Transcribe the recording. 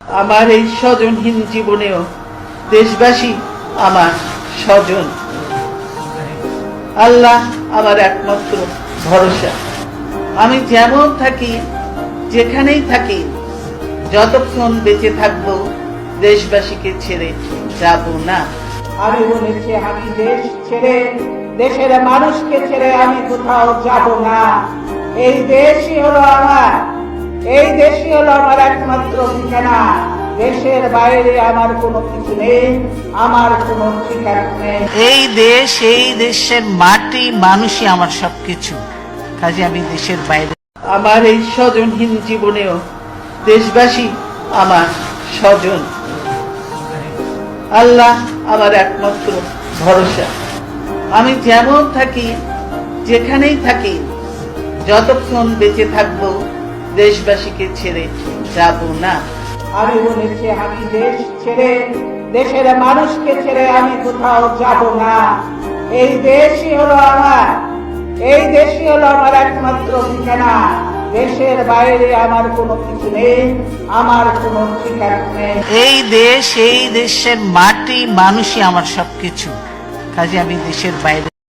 আমার এই স্বজনহীন জীবনেও দেশবাসী আমার স্বজন। আল্লাহ আমার একমাত্র ভরসা। আমি যেমন থাকি, যেখানেই থাকি, যতক্ষণ বেঁচে থাকবো দেশবাসীকে ছেড়ে যাব না। আমি বলেছি আমি দেশ ছেড়ে, দেশের মানুষকে ছেড়ে আমি কোথাও যাব না। এই দেশই হলো আমার, এই দেশই হলো আমার একমাত্র ঠিকানা। দেশের বাইরে আমার কোনো কিছু নেই, আমার কোনো ঠিকানা নেই। এই দেশ, এই দেশের মাটি মানুষই আমার সবকিছু। কাজে আমি দেশের বাইরে। আমার এই স্বজনহীন জীবনেও দেশবাসী আমার স্বজন। আল্লাহ আমার একমাত্র ভরসা। আমি যেমন থাকি, যেখানেই থাকি, যতক্ষণ বেঁচে থাকবো দেশবাসীকে ছেড়ে যাব না। আমি বলেছি আমি দেশ ছেড়ে, দেশের মানুষকে ছেড়ে আমি কোথাও যাব না। এই দেশই হলো আমার, এই দেশই হলো আমার একমাত্র ঠিকানা। দেশের বাইরে আমার কোনো কিছু নেই, আমার কোনো ঠিকানা নেই। এই দেশ, এই দেশের মাটি মানুষই আমার সবকিছু। কাজে আমি দেশের বাইরে।